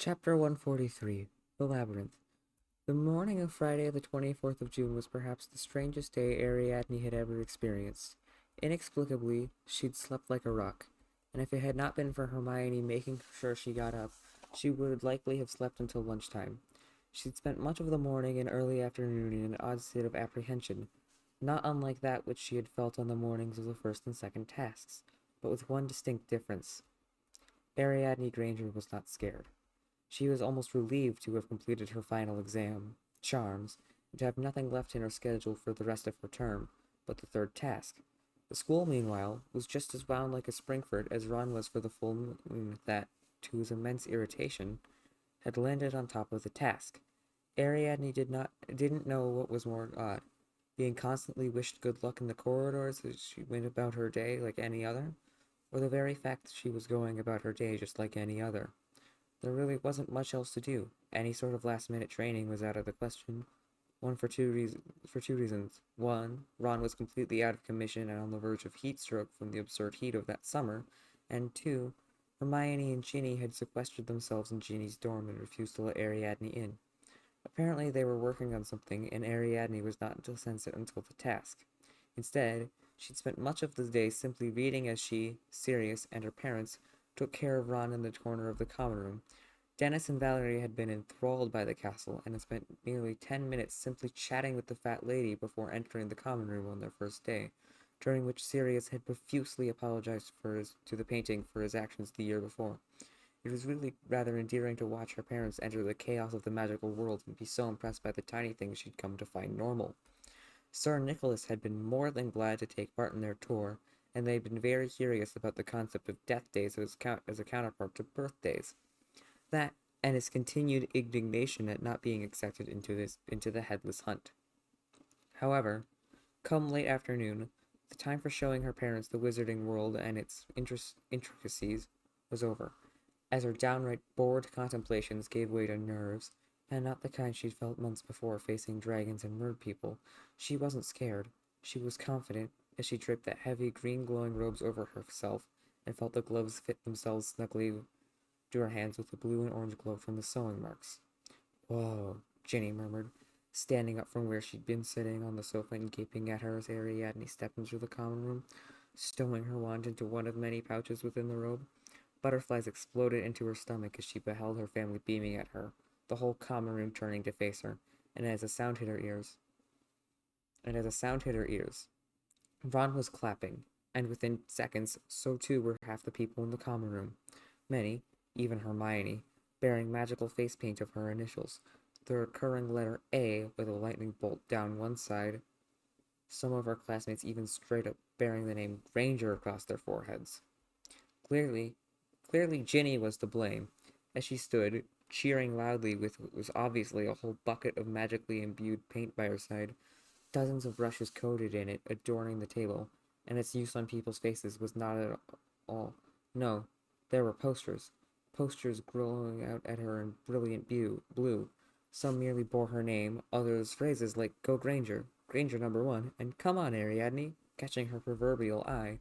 Chapter 143 The Labyrinth. The morning of Friday, the 24th of June, was perhaps the strangest day Ariadne had ever experienced. Inexplicably, she'd slept like a rock, and if it had not been for Hermione making sure she got up, she would likely have slept until lunchtime. She'd spent much of the morning and early afternoon in an odd state of apprehension, not unlike that which she had felt on the mornings of the first and second tasks, but with one distinct difference. Ariadne Granger was not scared. She was almost relieved to have completed her final exam, Charms, and to have nothing left in her schedule for the rest of her term but the third task. The school, meanwhile, was just as wound like a Springford as Ron was for the full moon that, to his immense irritation, had landed on top of the task. Ariadne didn't know what was more odd, being constantly wished good luck in the corridors as she went about her day like any other, or the very fact that she was going about her day just like any other. There really wasn't much else to do. Any sort of last-minute training was out of the question. For two reasons. One, Ron was completely out of commission and on the verge of heat stroke from the absurd heat of that summer. And two, Hermione and Ginny had sequestered themselves in Ginny's dorm and refused to let Ariadne in. Apparently they were working on something, and Ariadne was not until sensate until the task. Instead, she'd spent much of the day simply reading as she, Sirius, and her parents took care of Ron in the corner of the common room. Dennis and Valerie had been enthralled by the castle and had spent nearly 10 minutes simply chatting with the fat lady before entering the common room on their first day, during which Sirius had profusely apologized to the painting for his actions the year before. It was really rather endearing to watch her parents enter the chaos of the magical world and be so impressed by the tiny things she'd come to find normal. Sir Nicholas had been more than glad to take part in their tour, and they had been very curious about the concept of death days as a counterpart to birthdays. That, and his continued indignation at not being accepted into the headless hunt. However, come late afternoon, the time for showing her parents the wizarding world and its intricacies was over, as her downright bored contemplations gave way to nerves, and not the kind she'd felt months before facing dragons and merd people. She wasn't scared. She was confident as she draped the heavy green glowing robes over herself and felt the gloves fit themselves snugly to her hands with the blue and orange glow from the sewing marks. Whoa, Ginny murmured, standing up from where she'd been sitting on the sofa and gaping at her as Ariadne stepped into the common room, stowing her wand into one of many pouches within the robe. Butterflies exploded into her stomach as she beheld her family beaming at her, the whole common room turning to face her, and as a sound hit her ears, Ron was clapping, and within seconds, so too were half the people in the common room. Many, even Hermione, bearing magical face paint of her initials, the recurring letter A with a lightning bolt down one side, some of our classmates even straight up bearing the name Granger across their foreheads. Clearly, Clearly Ginny was to blame, as she stood, cheering loudly with what was obviously a whole bucket of magically imbued paint by her side, dozens of brushes coated in it adorning the table, and its use on people's faces was not at all. No, there were posters glowing out at her in brilliant blue. Some merely bore her name, others phrases like "Go Granger," "Granger number one," and "Come on, Ariadne," catching her proverbial eye,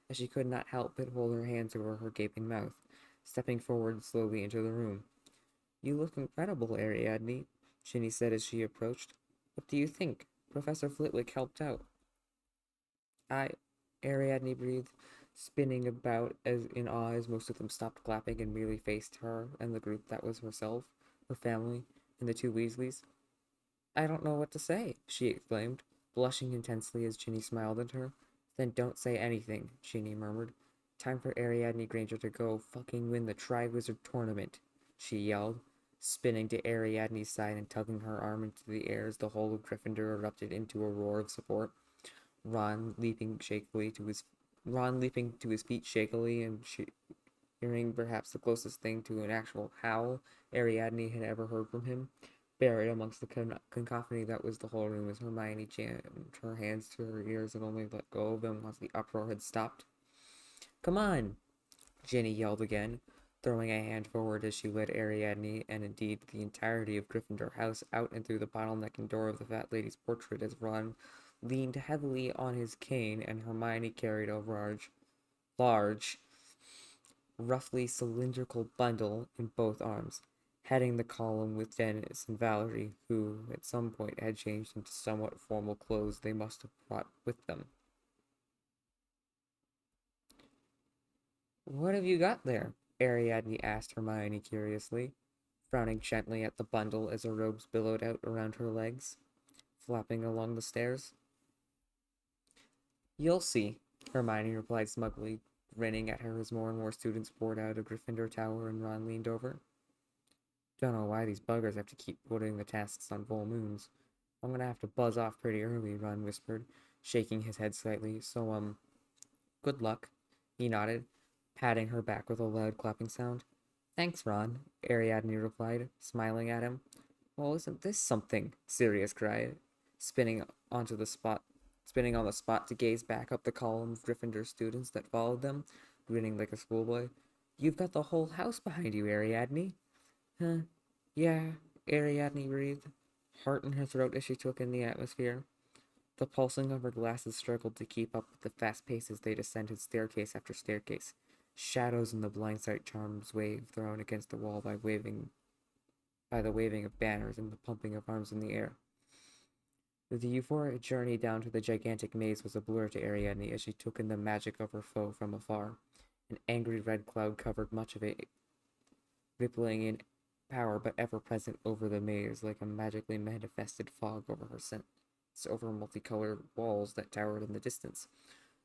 as she could not help but hold her hands over her gaping mouth, stepping forward slowly into the room. "You look incredible, Ariadne," Ginny said as she approached. "What do you think? Professor Flitwick helped out." "I," Ariadne breathed, spinning about as in awe as most of them stopped clapping and merely faced her and the group that was herself, her family, and the two Weasleys. "I don't know what to say," she exclaimed, blushing intensely as Ginny smiled at her. "Then don't say anything," Ginny murmured. "Time for Ariadne Granger to go fucking win the Tri-Wizard Tournament," she yelled, spinning to Ariadne's side and tugging her arm into the air as the whole of Gryffindor erupted into a roar of support. Ron leaping shakily to his Ron leaping to his feet shakily and hearing perhaps the closest thing to an actual howl Ariadne had ever heard from him. Buried amongst the cacophony that was the whole room as Hermione jammed her hands to her ears and only let go of them once the uproar had stopped. "Come on!" Ginny yelled again, throwing a hand forward as she led Ariadne and indeed the entirety of Gryffindor House out and through the bottlenecking door of the fat lady's portrait as Ron leaned heavily on his cane and Hermione carried a large, roughly cylindrical bundle in both arms. heading the column with Dennis and Valerie, who at some point had changed into somewhat formal clothes they must have brought with them. "What have you got there?" Ariadne asked Hermione curiously, frowning gently at the bundle as her robes billowed out around her legs, flapping along the stairs. "You'll see," Hermione replied smugly, grinning at her as more and more students poured out of Gryffindor Tower and Ron leaned over. "Don't know why these buggers have to keep putting the tasks on full moons. I'm gonna have to buzz off pretty early," Ron whispered, shaking his head slightly. "So, good luck." He nodded, patting her back with a loud clapping sound. "Thanks, Ron," Ariadne replied, smiling at him. "Well, isn't this something?" Sirius cried, spinning onto the spot, spinning on the spot to gaze back up the column of Gryffindor students that followed them, grinning like a schoolboy. "You've got the whole house behind you, Ariadne." "Huh, yeah," Ariadne breathed, heart in her throat as she took in the atmosphere. The pulsing of her glasses struggled to keep up with the fast pace as they descended staircase after staircase, shadows in the blind sight charms wave thrown against the wall by the waving of banners and the pumping of arms in the air. The euphoric journey down to the gigantic maze was a blur to Ariadne as she took in the magic of her foe from afar. An angry red cloud covered much of it, rippling in power but ever present over the maze like a magically manifested fog over her scent, over multicolored walls that towered in the distance,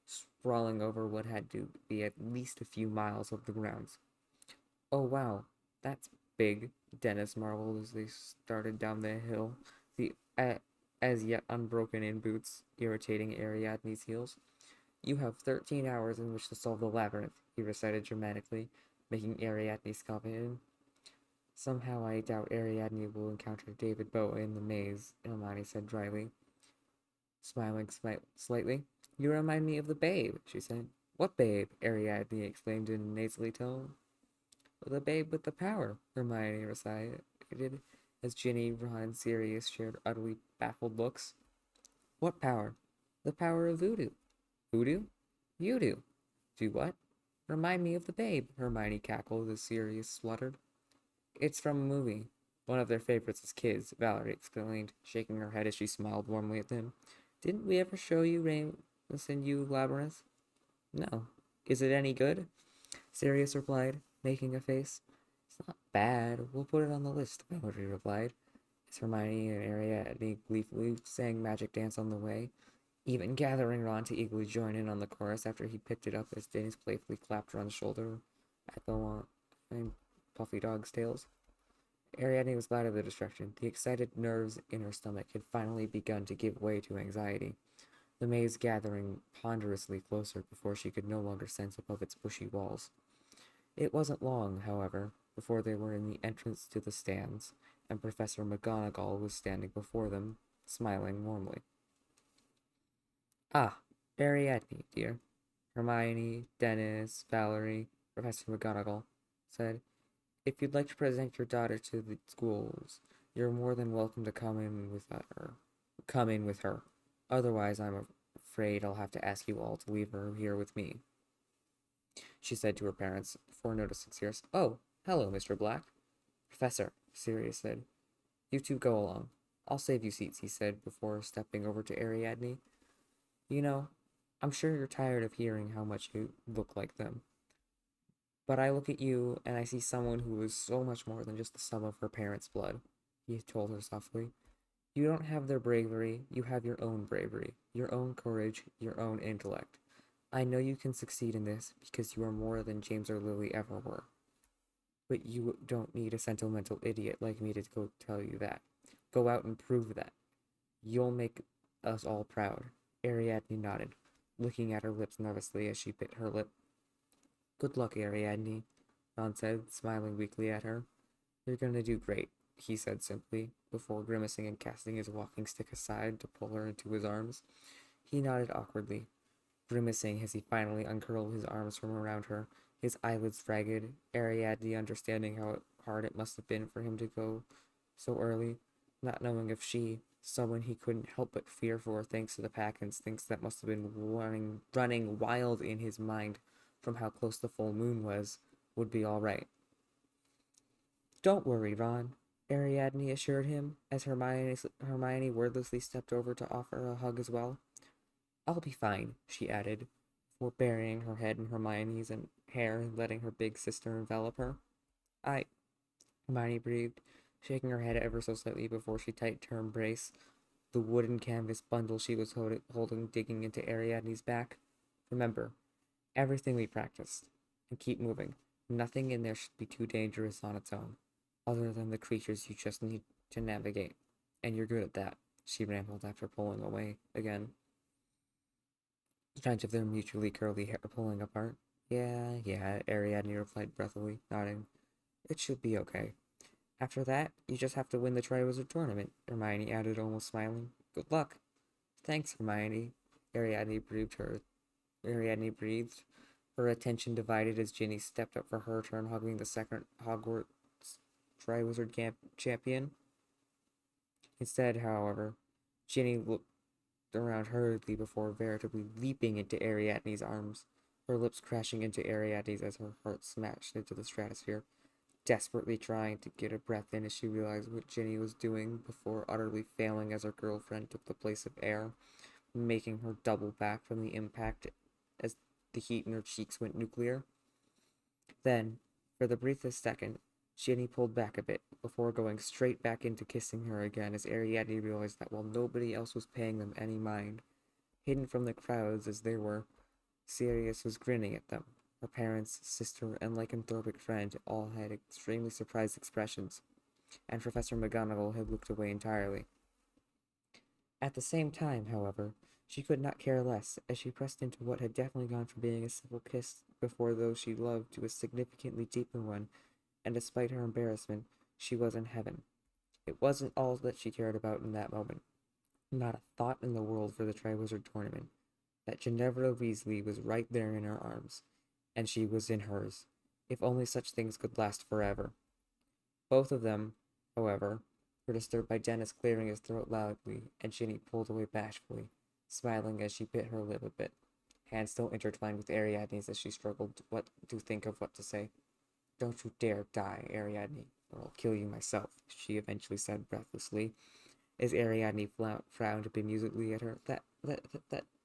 sprawling over what had to be at least a few miles of the grounds. "Oh wow, that's big," Dennis marveled as they started down the hill, the as yet unbroken in boots irritating Ariadne's heels. "You have 13 hours in which to solve the labyrinth," he recited dramatically, making Ariadne scoff at him. "Somehow I doubt Ariadne will encounter David Bowie in the maze," Hermione said dryly, smiling slightly. "You remind me of the babe," she said. "What babe?" Ariadne exclaimed in a nasally tone. "The babe with the power," Hermione recited, as Ginny, Ron, and Sirius shared utterly baffled looks. "What power?" "The power of voodoo." "Voodoo?" "You do." "Do what?" "Remind me of the babe," Hermione cackled as Sirius spluttered. "It's from a movie. One of their favorites as kids," Valerie explained, shaking her head as she smiled warmly at them. "Didn't we ever show you Ramus and you Labyrinth?" "No." "Is it any good?" Sirius replied, making a face. "It's not bad. We'll put it on the list," Valerie replied, as Hermione and Ariadne gleefully sang Magic Dance on the way, even gathering Ron to eagerly join in on the chorus after he picked it up as Dennis playfully clapped Ron's shoulder at the line Puffy Dog's tails. Ariadne was glad of the distraction. The excited nerves in her stomach had finally begun to give way to anxiety, the maze gathering ponderously closer before she could no longer sense above its bushy walls. It wasn't long, however, before they were in the entrance to the stands, and Professor McGonagall was standing before them, smiling warmly. "Ah, Ariadne, dear," Hermione, Dennis, Valerie, Professor McGonagall said. "If you'd like to present your daughter to the schools, you're more than welcome to come in with her. Otherwise, I'm afraid I'll have to ask you all to leave her here with me," she said to her parents before noticing Sirius. "Oh, hello, Mr. Black." "Professor," Sirius said. "You two go along. I'll save you seats," he said before stepping over to Ariadne. "You know, I'm sure you're tired of hearing how much you look like them. But I look at you and I see someone who is so much more than just the sum of her parents' blood," he told her softly. "You don't have their bravery, you have your own bravery, your own courage, your own intellect. I know you can succeed in this because you are more than James or Lily ever were. But you don't need a sentimental idiot like me to go tell you that. Go out and prove that. You'll make us all proud." Ariadne nodded, looking at her lips nervously as she bit her lip. "Good luck, Ariadne," Ron said, smiling weakly at her. "You're gonna do great," he said simply, before grimacing and casting his walking stick aside to pull her into his arms. He nodded awkwardly, grimacing as he finally uncurled his arms from around her, his eyelids ragged, Ariadne understanding how hard it must have been for him to go so early, not knowing if she, someone he couldn't help but fear for thanks to the pack instincts that must have been running wild in his mind from how close the full moon was, would be all right. Don't worry, Ron, Ariadne assured him as Hermione wordlessly stepped over to offer a hug as well. I'll be fine, she added, before burying her head in Hermione's hair and letting her big sister envelop her. I, Hermione breathed, shaking her head ever so slightly before she tightened her embrace, the wooden canvas bundle she was holding digging into Ariadne's back. Remember, everything we practiced. And keep moving. Nothing in there should be too dangerous on its own, other than the creatures you just need to navigate. And you're good at that, she rambled after pulling away again. Strands of their mutually curly hair pulling apart. Yeah, Ariadne replied breathily, nodding. It should be okay. After that, you just have to win the Triwizard Tournament, Hermione added, almost smiling. Good luck. Thanks, Hermione. Ariadne breathed, her attention divided as Ginny stepped up for her turn, hugging the second Hogwarts Triwizard champion. Instead, however, Ginny looked around hurriedly before veritably leaping into Ariadne's arms, her lips crashing into Ariadne's as her heart smashed into the stratosphere, desperately trying to get a breath in as she realized what Ginny was doing before utterly failing as her girlfriend took the place of air, making her double back from the impact as the heat in her cheeks went nuclear. Then, for the briefest second, Ginny pulled back a bit before going straight back into kissing her again as Ariadne realized that while nobody else was paying them any mind, hidden from the crowds as they were, Sirius was grinning at them. Her parents, sister, and lycanthropic friend all had extremely surprised expressions, and Professor McGonagall had looked away entirely. At the same time, however, she could not care less, as she pressed into what had definitely gone from being a simple kiss before those she loved to a significantly deeper one, and despite her embarrassment, she was in heaven. It wasn't all that she cared about in that moment. Not a thought in the world for the Triwizard Tournament. That Ginevra Weasley was right there in her arms, and she was in hers, if only such things could last forever. Both of them, however, were disturbed by Dennis clearing his throat loudly, and Ginny pulled away bashfully, smiling as she bit her lip a bit, hands still intertwined with Ariadne's as she struggled to think of what to say. Don't you dare die, Ariadne, or I'll kill you myself, she eventually said breathlessly, as Ariadne frowned bemusedly at her. That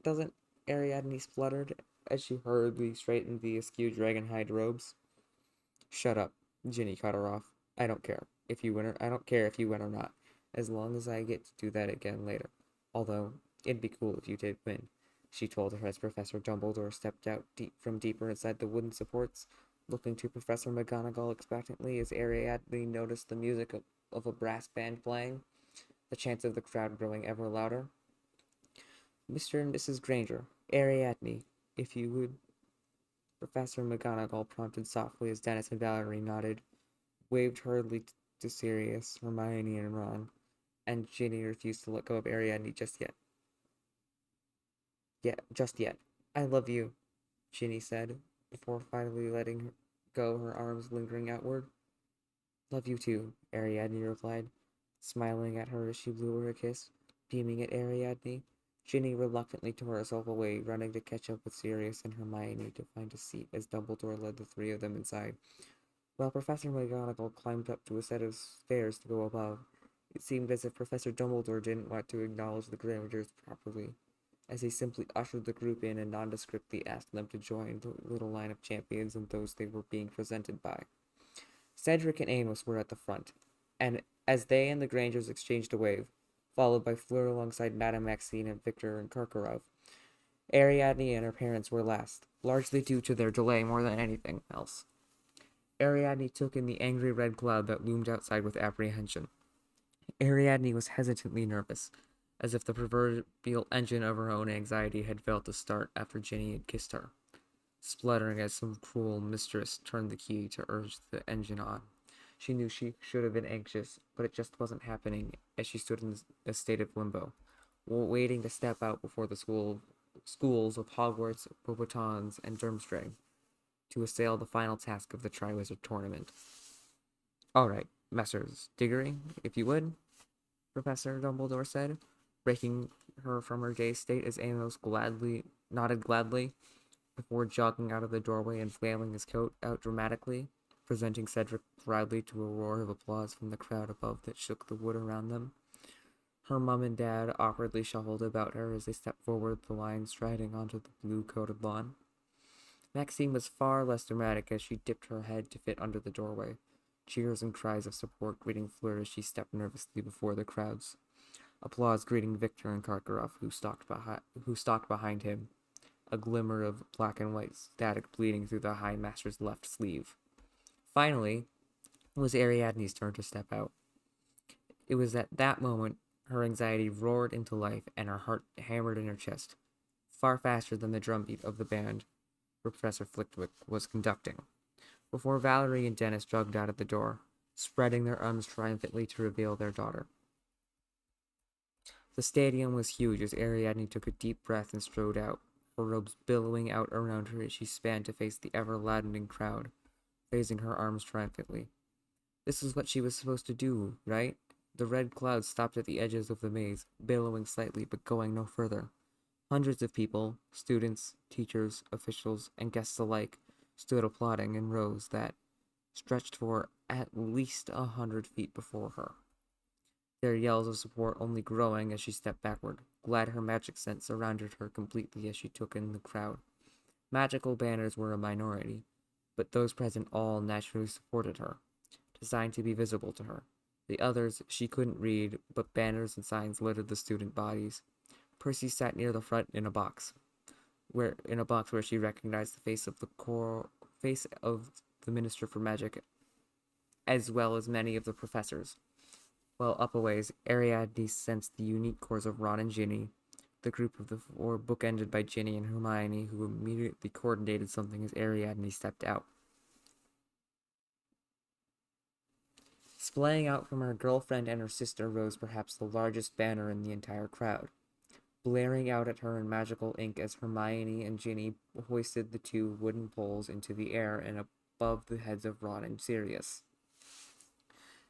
doesn't, Ariadne spluttered as she hurriedly straightened the askew dragonhide robes. Shut up, Ginny cut her off. I don't care if you win or not, as long as I get to do that again later. Although, it'd be cool if you did win, she told her as Professor Dumbledore stepped out from deeper inside the wooden supports, looking to Professor McGonagall expectantly as Ariadne noticed the music of a brass band playing, the chants of the crowd growing ever louder. Mr. and Mrs. Granger, Ariadne, if you would, Professor McGonagall prompted softly as Dennis and Valerie nodded, waved hurriedly to Sirius, Hermione, and Ron, and Ginny refused to let go of Ariadne just yet. Just yet. I love you, Ginny said, before finally letting go, her arms lingering outward. Love you too, Ariadne replied, smiling at her as she blew her a kiss, beaming at Ariadne. Ginny reluctantly tore herself away, running to catch up with Sirius and Hermione to find a seat as Dumbledore led the three of them inside. While Professor McGonagall climbed up to a set of stairs to go above, it seemed as if Professor Dumbledore didn't want to acknowledge the Grangers properly, as he simply ushered the group in and nondescriptly asked them to join the little line of champions and those they were being presented by. Cedric and Amos were at the front, and as they and the Grangers exchanged a wave, followed by Fleur alongside Madame Maxine and Victor and Karkaroff, Ariadne and her parents were last, largely due to their delay more than anything else. Ariadne took in the angry red cloud that loomed outside with apprehension. Ariadne was hesitantly nervous, as if the proverbial engine of her own anxiety had failed to start after Ginny had kissed her, spluttering as some cruel mistress turned the key to urge the engine on. She knew she should have been anxious, but it just wasn't happening as she stood in a state of limbo, waiting to step out before the schools of Hogwarts, Beauxbatons, and Durmstrang to assail the final task of the Triwizard Tournament. All right, Messrs. Diggory, if you would, Professor Dumbledore said, breaking her from her dazed state as Amos nodded gladly before jogging out of the doorway and flailing his coat out dramatically, presenting Cedric proudly to a roar of applause from the crowd above that shook the wood around them. Her mum and dad awkwardly shuffled about her as they stepped forward the line striding onto the blue-coated lawn. Maxine was far less dramatic as she dipped her head to fit under the doorway. Cheers and cries of support greeting Fleur as she stepped nervously before the crowds. Applause greeting Victor and Karkaroff, who stalked behind him, a glimmer of black and white static bleeding through the High Master's left sleeve. Finally, it was Ariadne's turn to step out. It was at that moment her anxiety roared into life and her heart hammered in her chest, far faster than the drumbeat of the band Professor Flitwick was conducting, before Valerie and Dennis jogged out of the door, spreading their arms triumphantly to reveal their daughter. The stadium was huge as Ariadne took a deep breath and strode out, her robes billowing out around her as she span to face the ever-laddening crowd, raising her arms triumphantly. This is what she was supposed to do, right? The red clouds stopped at the edges of the maze, billowing slightly but going no further. Hundreds of people, students, teachers, officials, and guests alike, stood applauding in rows that stretched for at least 100 feet before her. Their yells of support only growing as she stepped backward, glad her magic sense surrounded her completely as she took in the crowd. Magical banners were a minority, but those present all naturally supported her, designed to be visible to her. The others she couldn't read, but banners and signs littered the student bodies. Percy sat near the front in a box where she recognized the face of the Minister for Magic, as well as many of the professors. While up a ways, Ariadne sensed the unique cores of Ron and Ginny, the group of the four bookended by Ginny and Hermione, who immediately coordinated something as Ariadne stepped out. Splaying out from her girlfriend and her sister rose perhaps the largest banner in the entire crowd, blaring out at her in magical ink as Hermione and Ginny hoisted the two wooden poles into the air and above the heads of Ron and Sirius,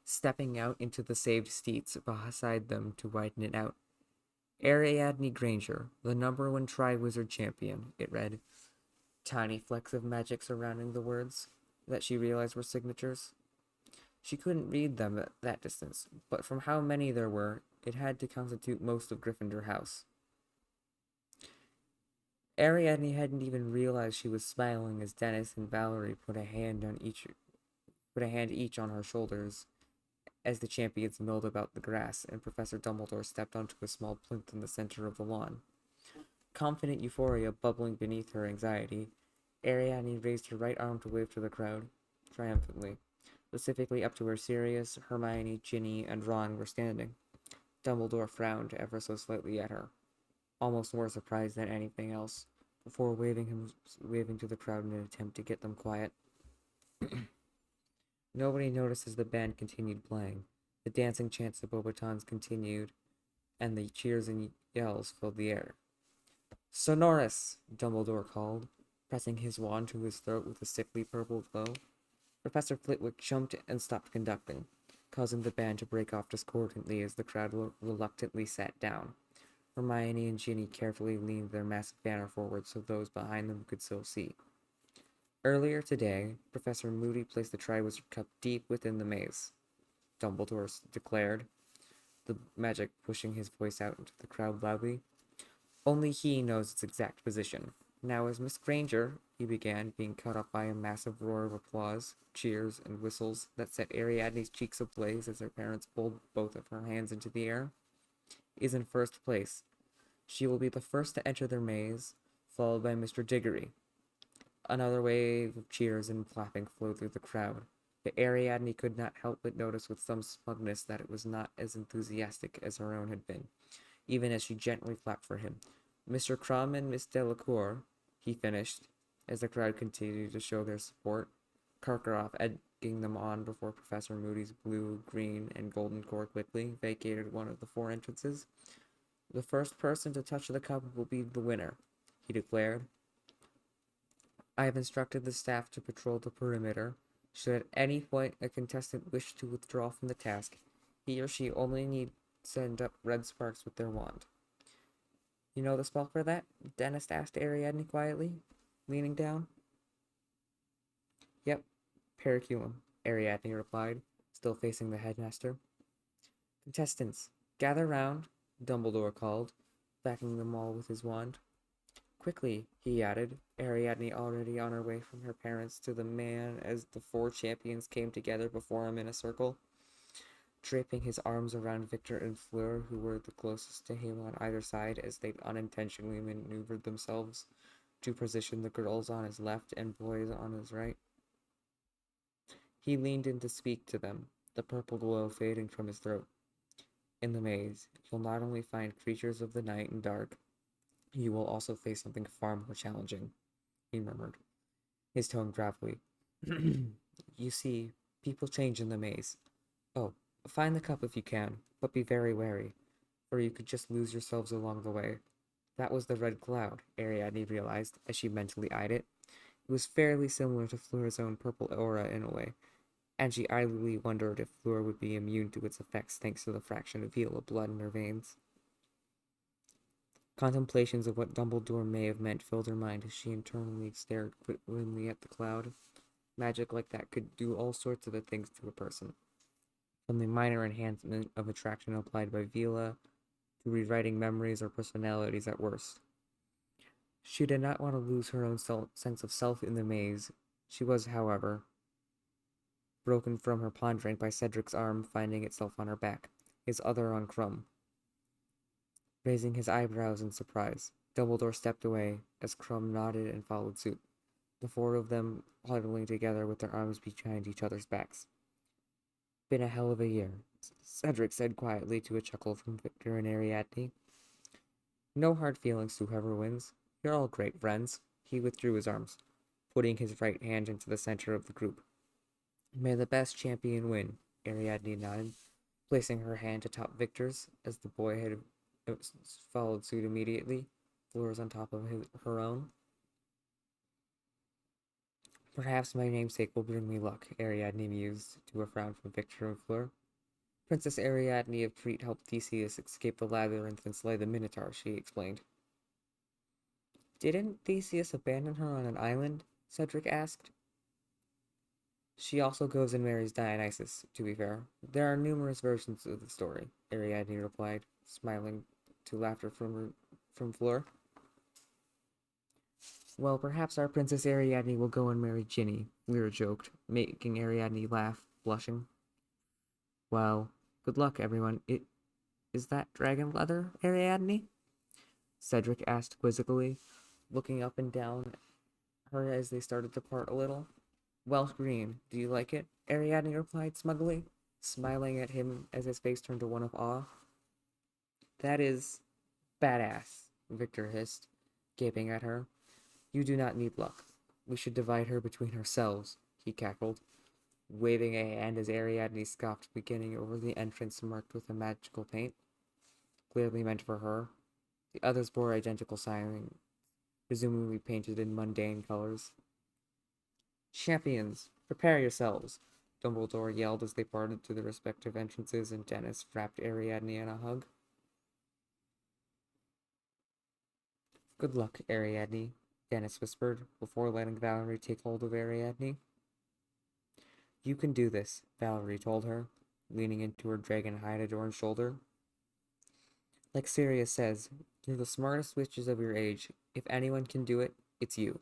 stepping out into the saved seats beside them to widen it out. Ariadne Granger, the #1 Triwizard champion, it read, tiny flecks of magic surrounding the words that she realized were signatures. She couldn't read them at that distance, but from how many there were, it had to constitute most of Gryffindor House. Ariadne hadn't even realized she was smiling as Dennis and Valerie put a hand each on her shoulders as the champions milled about the grass and Professor Dumbledore stepped onto a small plinth in the center of the lawn. Confident euphoria bubbling beneath her anxiety, Ariadne raised her right arm to wave to the crowd, triumphantly, specifically up to where Sirius, Hermione, Ginny, and Ron were standing. Dumbledore frowned ever so slightly at her, almost more surprised than anything else, before waving to the crowd in an attempt to get them quiet. Nobody noticed as the band continued playing. The dancing chants of Beauxbatons continued, and the cheers and yells filled the air. "Sonorous!" Dumbledore called, pressing his wand to his throat with a sickly purple glow. Professor Flitwick jumped and stopped conducting, causing the band to break off discordantly as the crowd reluctantly sat down. Hermione and Ginny carefully leaned their massive banner forward so those behind them could still see. Earlier today, Professor Moody placed the Triwizard Cup deep within the maze, Dumbledore declared, the magic pushing his voice out into the crowd loudly. Only he knows its exact position. Now, as Miss Granger, he began, being cut off by a massive roar of applause, cheers, and whistles that set Ariadne's cheeks ablaze as her parents pulled both of her hands into the air, is in first place. She will be the first to enter their maze, followed by Mr. Diggory. Another wave of cheers and clapping flowed through the crowd, but Ariadne could not help but notice with some smugness that it was not as enthusiastic as her own had been, even as she gently clapped for him. Mr. Crumb and Miss Delacour, he finished, as the crowd continued to show their support, Karkaroff egging them on before Professor Moody's blue, green, and golden core quickly vacated one of the 4 entrances. The first person to touch the cup will be the winner, he declared. I have instructed the staff to patrol the perimeter. Should at any point a contestant wish to withdraw from the task, he or she only need send up red sparks with their wand. You know the spell for that? Dennis asked Ariadne quietly, leaning down. Yep, Periculum, Ariadne replied, still facing the headmaster. Contestants, gather round, Dumbledore called, backing them all with his wand. Quickly, he added, Ariadne already on her way from her parents to the man as the four champions came together before him in a circle, draping his arms around Victor and Fleur, who were the closest to him on either side as they unintentionally maneuvered themselves to position the girls on his left and boys on his right. He leaned in to speak to them, the purple glow fading from his throat. In the maze, you'll not only find creatures of the night and dark, you will also face something far more challenging, he murmured, his tone gravelly. You see, people change in the maze. Oh, find the cup if you can, but be very wary, for you could just lose yourselves along the way. That was the red cloud, Ariadne realized as she mentally eyed it. It was fairly similar to Fleur's own purple aura in a way, and she idly wondered if Fleur would be immune to its effects thanks to the fraction of heal of blood in her veins. Contemplations of what Dumbledore may have meant filled her mind as she internally stared grimly at the cloud. Magic like that could do all sorts of things to a person, from the minor enhancement of attraction applied by Vila to rewriting memories or personalities at worst. She did not want to lose her own sense of self in the maze. She was, however, broken from her pondering by Cedric's arm finding itself on her back, his other on Crumb. Raising his eyebrows in surprise, Dumbledore stepped away as Crumb nodded and followed suit, the four of them huddling together with their arms behind each other's backs. Been a hell of a year, Cedric said quietly to a chuckle from Victor and Ariadne. No hard feelings to whoever wins. You're all great friends. He withdrew his arms, putting his right hand into the center of the group. May the best champion win, Ariadne nodded, placing her hand atop Victor's as the boy had followed suit immediately, Fleur's on top of her own. Perhaps my namesake will bring me luck, Ariadne mused, to a frown from Victor and Fleur. Princess Ariadne of Crete helped Theseus escape the labyrinth and slay the Minotaur, she explained. Didn't Theseus abandon her on an island? Cedric asked. She also goes and marries Dionysus, to be fair. There are numerous versions of the story, Ariadne replied, smiling to laughter from Fleur. Well, perhaps our Princess Ariadne will go and marry Ginny, Fleur joked, making Ariadne laugh, blushing. Well, good luck, everyone. Is that dragon leather, Ariadne? Cedric asked quizzically, looking up and down her as they started to part a little. Welsh green, do you like it? Ariadne replied smugly, smiling at him as his face turned to one of awe. That is badass, Victor hissed, gaping at her. You do not need luck. We should divide her between ourselves, he cackled, waving a hand as Ariadne scoffed, beginning over the entrance marked with a magical paint, clearly meant for her. The others bore identical signs, presumably painted in mundane colors. Champions, prepare yourselves, Dumbledore yelled as they parted to their respective entrances and Dennis wrapped Ariadne in a hug. Good luck, Ariadne, Dennis whispered, before letting Valerie take hold of Ariadne. You can do this, Valerie told her, leaning into her dragon hide adorned shoulder. Like Sirius says, you're the smartest witches of your age. If anyone can do it, it's you.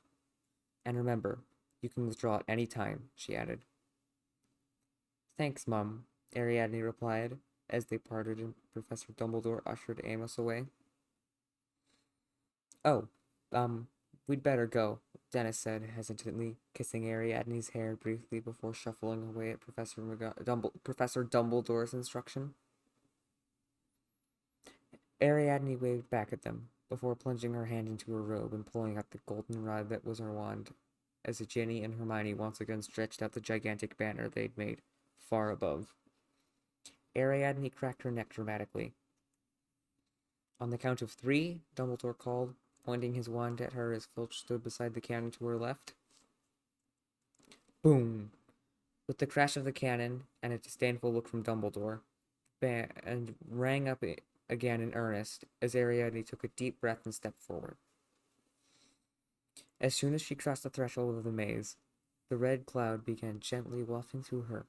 And remember, you can withdraw at any time, she added. Thanks, Mum, Ariadne replied, as they parted and Professor Dumbledore ushered Amos away. Oh, we'd better go, Dennis said hesitantly, kissing Ariadne's hair briefly before shuffling away at Professor Dumbledore's instruction. Ariadne waved back at them, before plunging her hand into her robe and pulling out the golden rod that was her wand, as Ginny and Hermione once again stretched out the gigantic banner they'd made, far above. Ariadne cracked her neck dramatically. On the count of 3, Dumbledore called, pointing his wand at her as Filch stood beside the cannon to her left. Boom! With the crash of the cannon and a disdainful look from Dumbledore, the band rang up again in earnest as Ariadne took a deep breath and stepped forward. As soon as she crossed the threshold of the maze, The red cloud began gently wafting through her,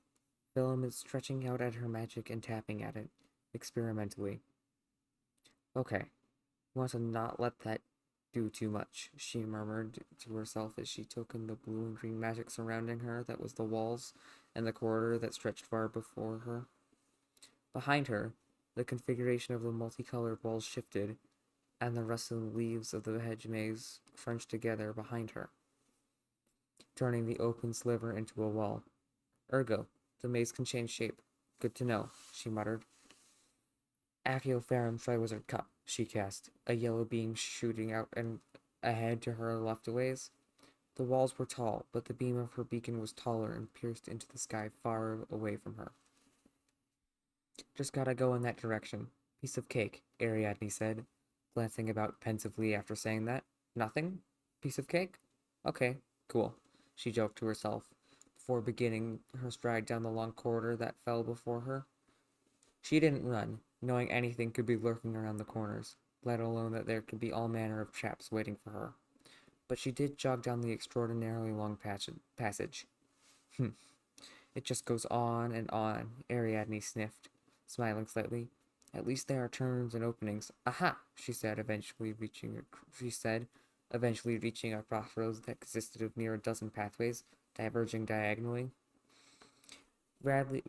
filaments stretching out at her magic and tapping at it, experimentally. Okay, want to not let that do too much, she murmured to herself as she took in the blue and green magic surrounding her that was the walls and the corridor that stretched far before her. Behind her, the configuration of the multicolored walls shifted, and the rustling leaves of the hedge maze crunched together behind her, turning the open sliver into a wall. Ergo, the maze can change shape. Good to know, she muttered. Acioferum Triwizard Cup, she cast, a yellow beam shooting out and ahead to her left a ways. The walls were tall, but the beam of her beacon was taller and pierced into the sky far away from her. Just gotta go in that direction. Piece of cake, Ariadne said, glancing about pensively after saying that. Nothing? Piece of cake? Okay, cool, she joked to herself, before beginning her stride down the long corridor that fell before her. She didn't run, knowing anything could be lurking around the corners, let alone that there could be all manner of traps waiting for her. But she did jog down the extraordinarily long passage. It just goes on, Ariadne sniffed, smiling slightly. At least there are turns and openings. Aha! She said, eventually reaching a crossroads that consisted of near a dozen pathways, diverging diagonally.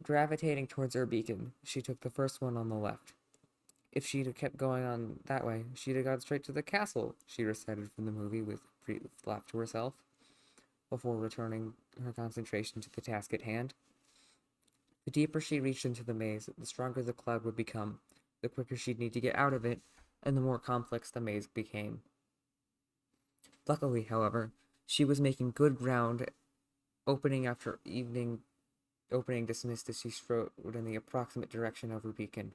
Gravitating towards her beacon, she took the first one on the left. If she'd have kept going on that way, she'd have got straight to the castle, she recited from the movie with a brief laugh to herself, before returning her concentration to the task at hand. The deeper she reached into the maze, the stronger the cloud would become, the quicker she'd need to get out of it, and the more complex the maze became. Luckily, however, she was making good ground, opening after opening dismissed as she strode in the approximate direction of her beacon.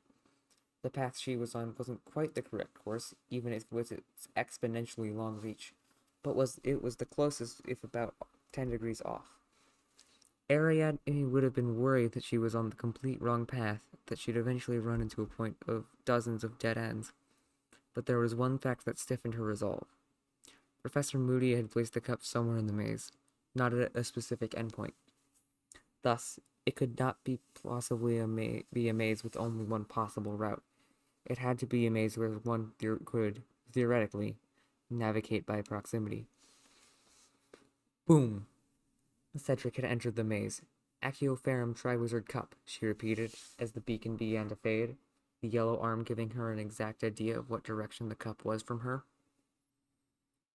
The path she was on wasn't quite the correct course, even with its exponentially long reach, but it was the closest, if about 10 degrees off. Ariadne would have been worried that she was on the complete wrong path, that she'd eventually run into a point of dozens of dead ends. But there was one fact that stiffened her resolve. Professor Moody had placed the cup somewhere in the maze, not at a specific endpoint. Thus, it could not be possibly be a maze with only one possible route. It had to be a maze where one could, theoretically, navigate by proximity. Boom! Cedric had entered the maze. Acioferum Triwizard Cup, she repeated, as the beacon began to fade, the yellow arm giving her an exact idea of what direction the cup was from her.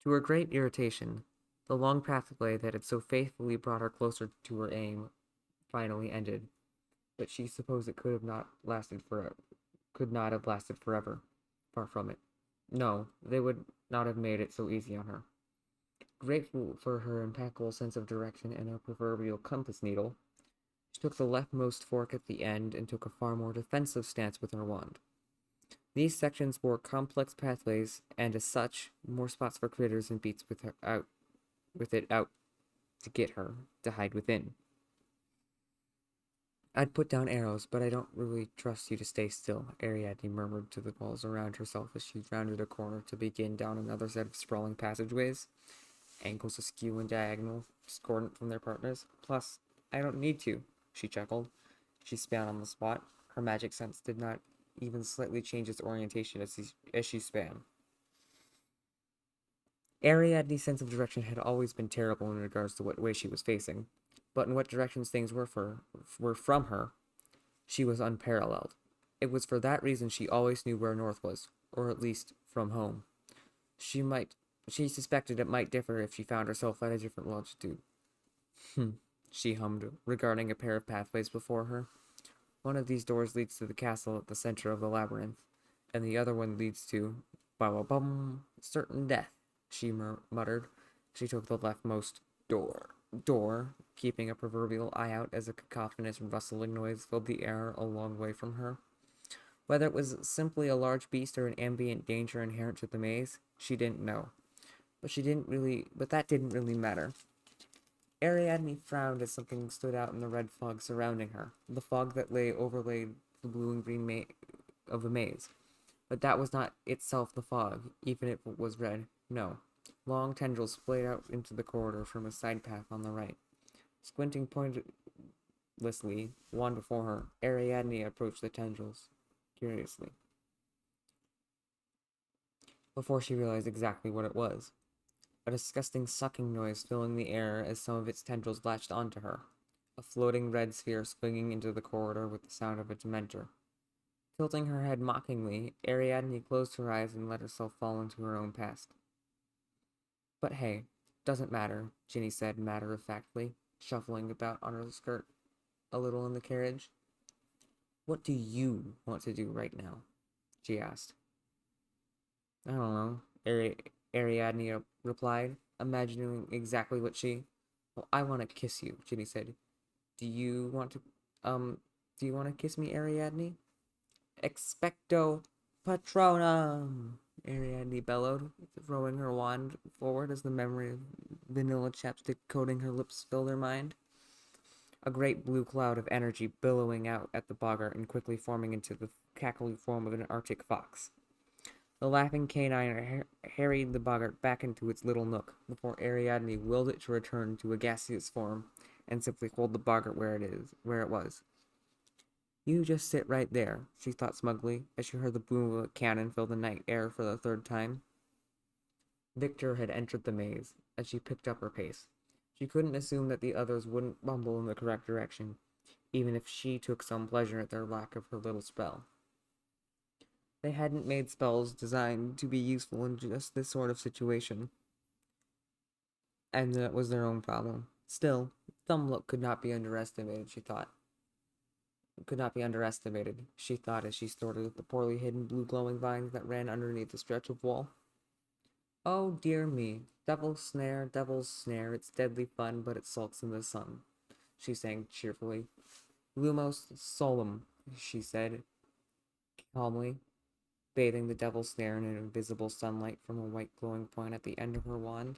To her great irritation, the long pathway that had so faithfully brought her closer to her aim finally ended, but she supposed it could not have lasted forever. Far from it. No, they would not have made it so easy on her. Grateful for her impeccable sense of direction and her proverbial compass needle, she took the leftmost fork at the end and took a far more defensive stance with her wand. These sections bore complex pathways, and as such, more spots for critters and beats with it out to get her, to hide within. I'd put down arrows, but I don't really trust you to stay still, Ariadne murmured to the walls around herself as she rounded a corner to begin down another set of sprawling passageways, angles askew and diagonal, discordant from their partners. Plus, I don't need to, she chuckled. She span on the spot. Her magic sense did not even slightly change its orientation as she span. Ariadne's sense of direction had always been terrible in regards to what way she was facing, but in what directions things were from her, she was unparalleled. It was for that reason she always knew where north was, or at least from home. She suspected it might differ if she found herself at a different longitude. She hummed, regarding a pair of pathways before her. One of these doors leads to the castle at the center of the labyrinth, and the other one leads to, certain death, she muttered. She took the leftmost door, keeping a proverbial eye out as a cacophonous rustling noise filled the air a long way from her. Whether it was simply a large beast or an ambient danger inherent to the maze, she didn't know. But that didn't really matter. Ariadne frowned as something stood out in the red fog surrounding her, the fog that overlaid the blue and green of the maze. But that was not itself the fog, even if it was red. No. Long tendrils splayed out into the corridor from a side path on the right. Squinting pointlessly, wand before her, Ariadne approached the tendrils, curiously, before she realized exactly what it was. A disgusting sucking noise filling the air as some of its tendrils latched onto her, a floating red sphere swinging into the corridor with the sound of a dementor. Tilting her head mockingly, Ariadne closed her eyes and let herself fall into her own past. But hey, doesn't matter, Ginny said matter-of-factly, shuffling about on her skirt a little in the carriage. What do you want to do right now? She asked. I don't know, Ariadne replied, imagining exactly what she... Well, I want to kiss you, Ginny said. Do you want to, do you want to kiss me, Ariadne? Expecto Patronum! Ariadne bellowed, throwing her wand forward as the memory of vanilla chapstick coating her lips filled her mind. A great blue cloud of energy billowing out at the boggart and quickly forming into the cackling form of an Arctic fox. The laughing canine harried the boggart back into its little nook, before Ariadne willed it to return to a gaseous form and simply hold the boggart where it was. You just sit right there, she thought smugly, as she heard the boom of a cannon fill the night air for the third time. Victor had entered the maze, as she picked up her pace. She couldn't assume that the others wouldn't bumble in the correct direction, even if she took some pleasure at their lack of her little spell. They hadn't made spells designed to be useful in just this sort of situation, and that was their own problem. Still, Thumblook could not be underestimated, she thought. As she sorted at the poorly hidden blue glowing vines that ran underneath the stretch of wall. Oh dear me, devil's snare, it's deadly fun, but it sulks in the sun, she sang cheerfully. Lumos solum, she said calmly, bathing the devil's snare in an invisible sunlight from a white glowing point at the end of her wand,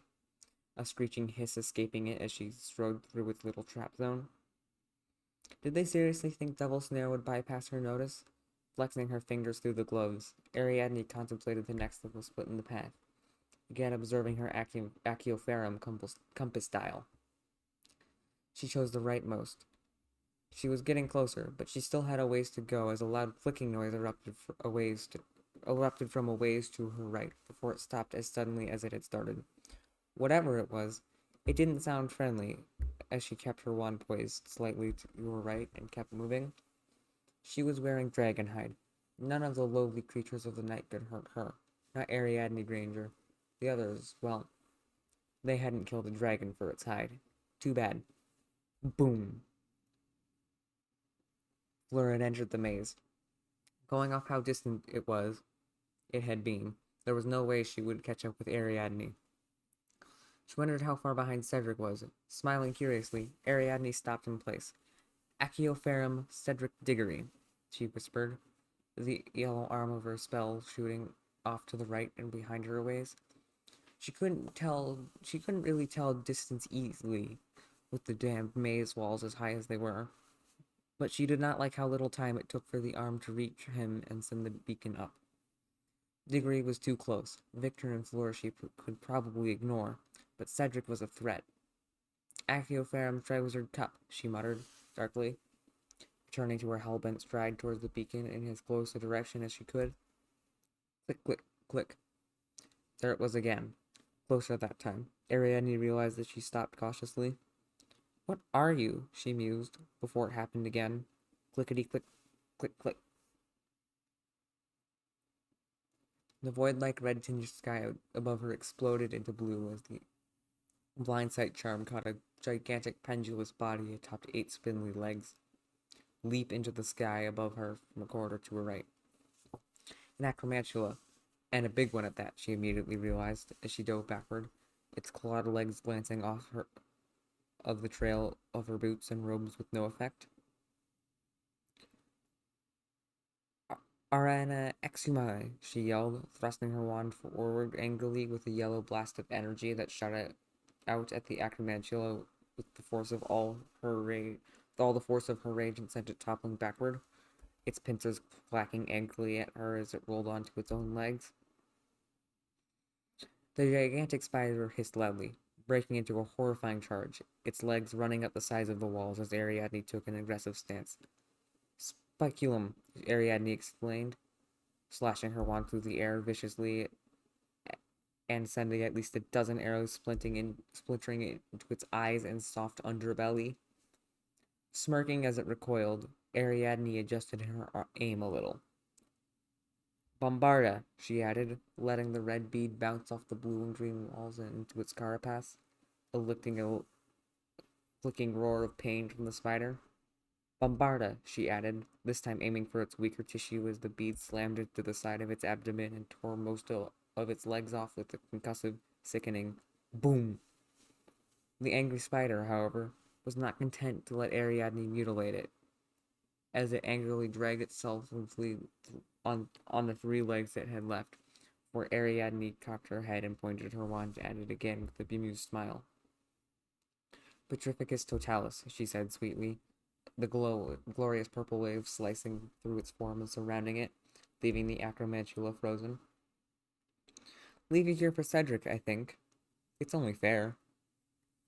a screeching hiss escaping it as she strode through its little trap zone. Did they seriously think Devil's Snare would bypass her notice? Flexing her fingers through the gloves, Ariadne contemplated the next little split in the path, again observing her Achyopharum compass dial. She chose the rightmost. She was getting closer, but she still had a ways to go as a loud clicking noise erupted from a ways to her right before it stopped as suddenly as it had started. Whatever it was, it didn't sound friendly, as she kept her wand poised slightly to her right and kept moving. She was wearing dragon hide. None of the lowly creatures of the night could hurt her. Not Ariadne Granger. The others, well, they hadn't killed a dragon for its hide. Too bad. Boom. Fleur had entered the maze. Going off how distant it had been, there was no way she would catch up with Ariadne. She wondered how far behind Cedric was. Smiling curiously, Ariadne stopped in place. Achyopharum Cedric Diggory, she whispered, the yellow arm of her spell shooting off to the right and behind her a ways. She couldn't really tell distance easily with the damned maze walls as high as they were. But she did not like how little time it took for the arm to reach him and send the beacon up. Diggory was too close. Victor and Fleur she could probably ignore, but Cedric was a threat. Achyopharum Triwizard Cup, she muttered, darkly, returning to her hell-bent stride towards the beacon in as close a direction as she could. Click, click, click. There it was again. Closer that time. Ariadne realized that she stopped cautiously. What are you? She mused, before it happened again. Clickety-click, click, click. The void-like red-tinged sky above her exploded into blue as the blindsight charm caught a gigantic pendulous body atop 8 spindly legs leap into the sky above her from a corridor to her right. An acromantula, and a big one at that, she immediately realized as she dove backward, its clawed legs glancing off her of the trail of her boots and robes with no effect. Arana Exumae, she yelled, thrusting her wand forward angrily with a yellow blast of energy that shot out at the acromantula with the force of all the force of her rage and sent it toppling backward, its pincers clacking angrily at her as it rolled onto its own legs. The gigantic spider hissed loudly, breaking into a horrifying charge, its legs running up the sides of the walls as Ariadne took an aggressive stance. Spiculum, Ariadne explained, slashing her wand through the air viciously and sending at least a dozen arrows splintering into its eyes and soft underbelly. Smirking as it recoiled, Ariadne adjusted her aim a little. Bombarda, she added, letting the red bead bounce off the blue and green walls and into its carapace, eliciting a flicking roar of pain from the spider. Bombarda, she added, this time aiming for its weaker tissue as the bead slammed into the side of its abdomen and tore most of its legs off with a concussive, sickening boom. The angry spider, however, was not content to let Ariadne mutilate it, as it angrily dragged itself on the three legs it had left, where Ariadne cocked her head and pointed her wand at it again with a bemused smile. Petrificus totalis, she said sweetly, the glorious purple wave slicing through its form and surrounding it, leaving the acromantula frozen. Leave you here for Cedric, I think. It's only fair,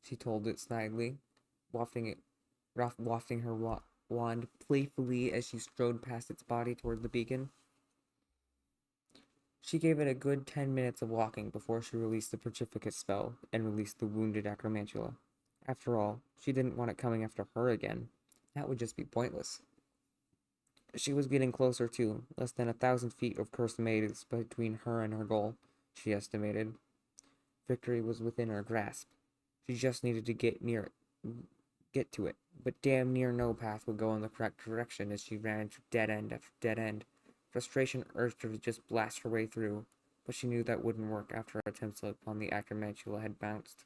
she told it snidely, wafting her wand playfully as she strode past its body toward the beacon. She gave it a good 10 minutes of walking before she released the Petrificus spell and released the wounded acromantula. After all, she didn't want it coming after her again. That would just be pointless. She was getting closer too, less than 1,000 feet of cursed maze between her and her goal, she estimated. Victory was within her grasp. She just needed to get to it, but damn near no path would go in the correct direction as she ran into dead end after dead end. Frustration urged her to just blast her way through, but she knew that wouldn't work after her attempts upon the acromantula had bounced.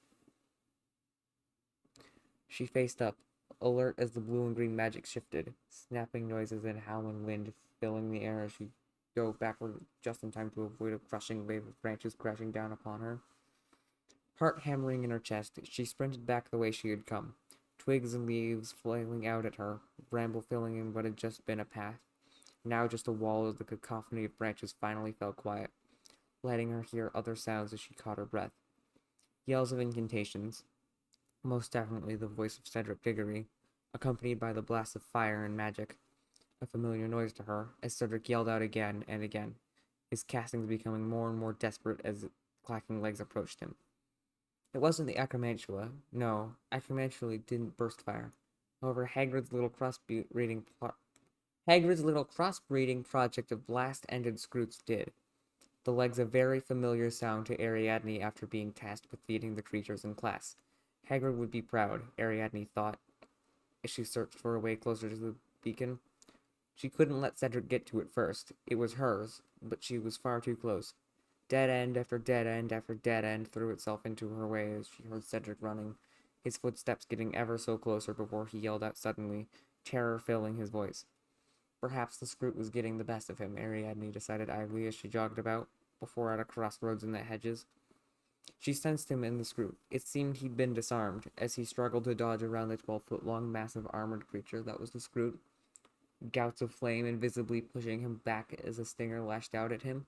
She faced up, alert as the blue and green magic shifted, snapping noises and howling wind filling the air as she dove backward just in time to avoid a crushing wave of branches crashing down upon her. Heart hammering in her chest, she sprinted back the way she had come, twigs and leaves flailing out at her, bramble filling in what had just been a path. Now just a wall as the cacophony of branches finally fell quiet, letting her hear other sounds as she caught her breath. Yells of incantations, most definitely the voice of Cedric Diggory, accompanied by the blast of fire and magic, a familiar noise to her, as Cedric yelled out again and again, his castings becoming more and more desperate as clacking legs approached him. It wasn't the acromantula. No, acromantula didn't burst fire. However, Hagrid's little crossbreeding project of blast-ended Scroots did. The legs a very familiar sound to Ariadne after being tasked with feeding the creatures in class. Hagrid would be proud, Ariadne thought, as she searched for a way closer to the beacon. She couldn't let Cedric get to it first. It was hers, but she was far too close. Dead end after dead end after dead end threw itself into her way as she heard Cedric running, his footsteps getting ever so closer before he yelled out suddenly, terror filling his voice. Perhaps the Scroot was getting the best of him, Ariadne decided idly as she jogged about, before at a crossroads in the hedges. She sensed him in the Scroot. It seemed he'd been disarmed, as he struggled to dodge around the 12-foot-long massive armored creature that was the Scroot, gouts of flame invisibly pushing him back as a stinger lashed out at him.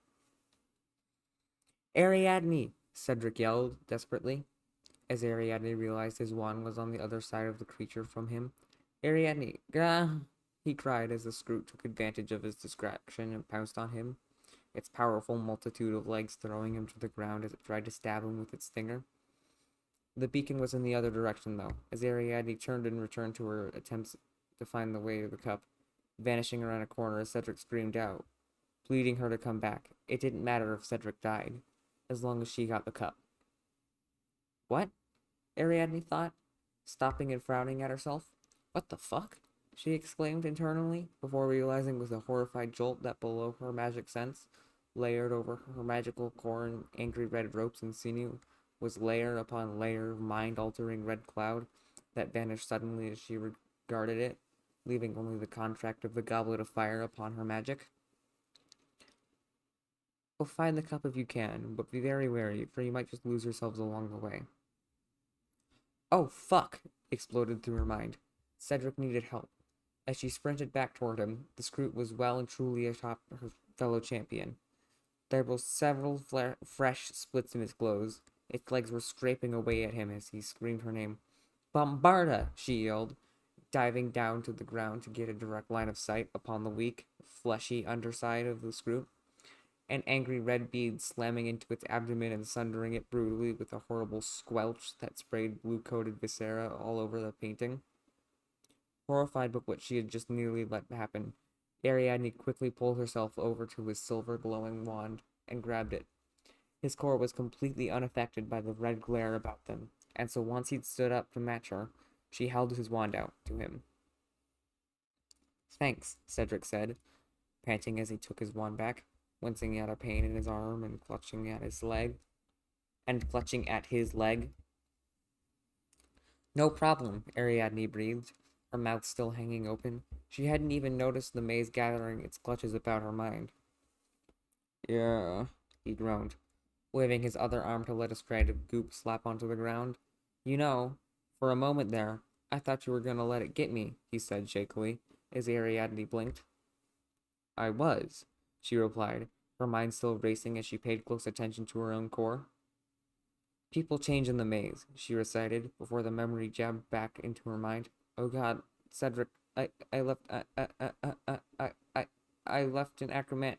Ariadne! Cedric yelled, desperately, as Ariadne realized his wand was on the other side of the creature from him. Ariadne! Gah! He cried as the Scroot took advantage of his distraction and pounced on him, its powerful multitude of legs throwing him to the ground as it tried to stab him with its stinger. The beacon was in the other direction, though, as Ariadne turned and returned to her attempts to find the way to the cup, vanishing around a corner as Cedric screamed out, pleading her to come back. It didn't matter if Cedric died, as long as she got the cup. What? Ariadne thought, stopping and frowning at herself. What the fuck? She exclaimed internally, before realizing with a horrified jolt that below her magic sense, layered over her magical core and angry red ropes and sinew, was layer upon layer of mind-altering red cloud that vanished suddenly as she regarded it, leaving only the contract of the goblet of fire upon her magic. Go find the cup if you can, but be very wary, for you might just lose yourselves along the way. Oh, fuck! Exploded through her mind. Cedric needed help. As she sprinted back toward him, the Scroot was well and truly atop her fellow champion. There were several fresh splits in its clothes, Its legs were scraping away at him as he screamed her name. Bombarda! She yelled, diving down to the ground to get a direct line of sight upon the weak, fleshy underside of the screw, an angry red bead slamming into its abdomen and sundering it brutally with a horrible squelch that sprayed blue-coated viscera all over the painting. Horrified by what she had just nearly let happen, Ariadne quickly pulled herself over to his silver glowing wand and grabbed it. His core was completely unaffected by the red glare about them, and so once he'd stood up to match her, she held his wand out to him. Thanks, Cedric said, panting as he took his wand back, wincing at a pain in his arm and clutching at his leg. No problem, Ariadne breathed, her mouth still hanging open. She hadn't even noticed the maze gathering its clutches about her mind. Yeah, he groaned, waving his other arm to let a strand of goop slap onto the ground. You know, for a moment there, I thought you were going to let it get me, he said shakily, as Ariadne blinked. I was, she replied, her mind still racing as she paid close attention to her own core. People change in the maze, she recited, before the memory jabbed back into her mind. Oh God, Cedric, I left an acromantula,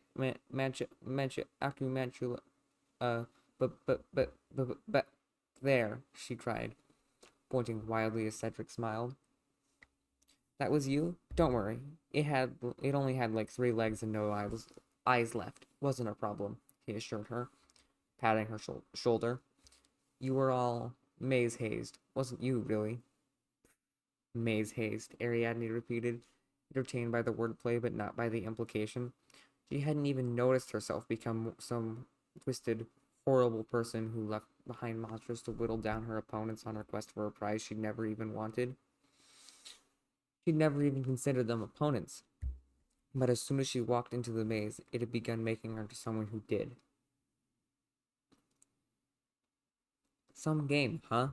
but, there, she cried, pointing wildly as Cedric smiled. That was you? Don't worry. It only had like 3 legs and no eyes left. Wasn't a problem, he assured her, patting her shoulder. You were all maze-hazed. Wasn't you, really? Maze-hazed, Ariadne repeated, entertained by the wordplay but not by the implication. She hadn't even noticed herself become some twisted, horrible person who left behind monsters to whittle down her opponents on her quest for a prize she'd never even wanted. She'd never even considered them opponents. But as soon as she walked into the maze, it had begun making her into someone who did. Some game, huh?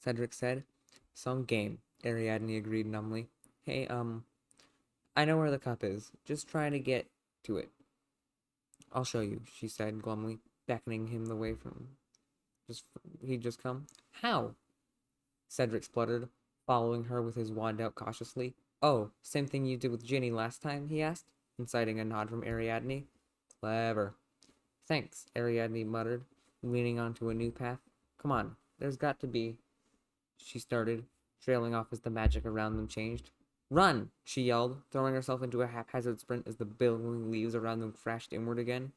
Cedric said. Some game, Ariadne agreed numbly. Hey, I know where the cup is. Just trying to get to it. I'll show you, she said glumly, beckoning him the way from he'd just come. How? Cedric spluttered, following her with his wand out cautiously. Oh, same thing you did with Ginny last time, he asked, inciting a nod from Ariadne. Clever. Thanks, Ariadne muttered, leaning onto a new path. Come on, there's got to be... She started, trailing off as the magic around them changed. Run! She yelled, throwing herself into a haphazard sprint as the billowing leaves around them crashed inward again,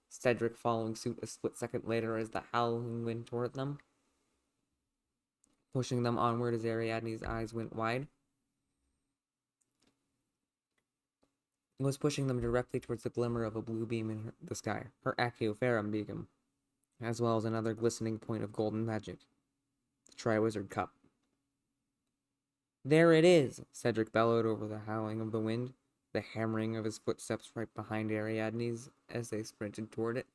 Cedric following suit a split second later as the howling wind tore at them, pushing them onward as Ariadne's eyes went wide. It was pushing them directly towards the glimmer of a blue beam in the sky, her Acioferum beacon, as well as another glistening point of golden magic, the Triwizard Cup. There it is, Cedric bellowed over the howling of the wind, the hammering of his footsteps right behind Ariadne's as they sprinted toward it,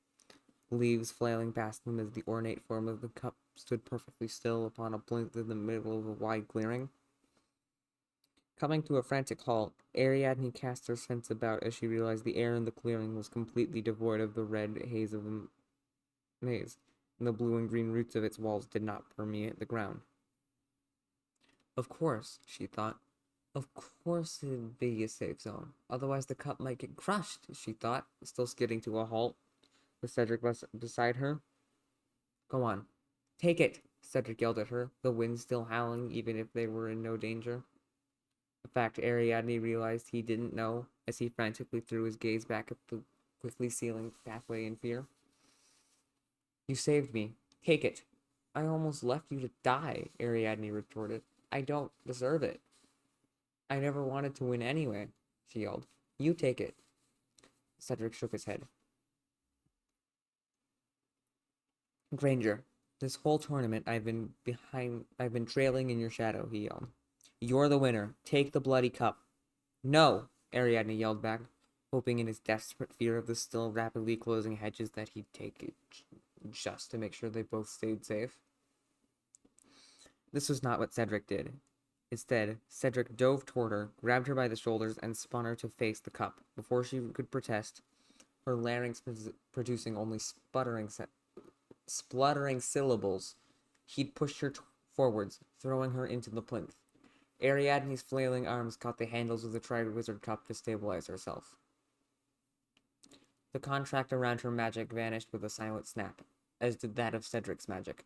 leaves flailing past them as the ornate form of the cup stood perfectly still upon a plinth in the middle of a wide clearing. Coming to a frantic halt, Ariadne cast her sense about as she realized the air in the clearing was completely devoid of the red haze of the maze, and the blue and green roots of its walls did not permeate the ground. Of course, she thought. Of course it'd be a safe zone. Otherwise the cup might get crushed, she thought, still skidding to a halt, with Cedric beside her. Go on. Take it, Cedric yelled at her, the wind still howling even if they were in no danger. A fact Ariadne realized he didn't know as he frantically threw his gaze back at the quickly sealing pathway in fear. You saved me. Take it. I almost left you to die, Ariadne retorted. I don't deserve it. I never wanted to win anyway, she yelled. You take it. Cedric shook his head. Granger, this whole tournament I've been trailing in your shadow, he yelled. You're the winner. Take the bloody cup. No, Ariadne yelled back, hoping in his desperate fear of the still rapidly closing hedges that he'd take it just to make sure they both stayed safe. This was not what Cedric did. Instead, Cedric dove toward her, grabbed her by the shoulders, and spun her to face the cup. Before she could protest, her larynx producing only sputtering spluttering syllables, he'd pushed her forwards, throwing her into the plinth. Ariadne's flailing arms caught the handles of the Tri-Wizard Cup to stabilize herself. The contract around her magic vanished with a silent snap, as did that of Cedric's magic.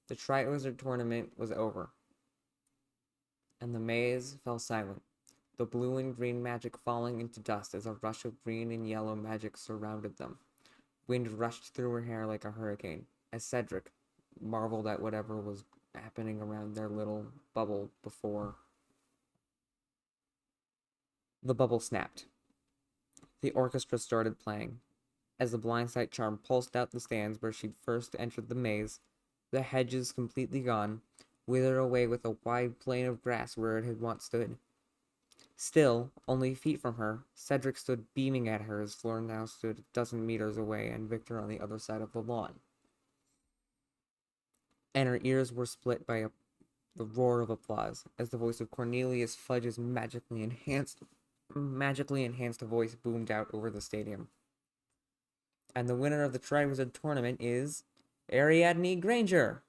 The Tri-Wizard tournament was over, and the maze fell silent, the blue and green magic falling into dust as a rush of green and yellow magic surrounded them. Wind rushed through her hair like a hurricane, as Cedric marveled at whatever was happening around their little bubble before the bubble snapped. The orchestra started playing. As the blindsight charm pulsed out the stands where she'd first entered the maze, the hedges completely gone, withered away with a wide plain of grass where it had once stood. Still, only feet from her, Cedric stood beaming at her as Flora now stood a dozen meters away and Victor on the other side of the lawn. And her ears were split by the roar of applause as the voice of Cornelius Fudge's magically enhanced voice boomed out over the stadium. And the winner of the Tri-Wizard tournament is Ariadne Granger.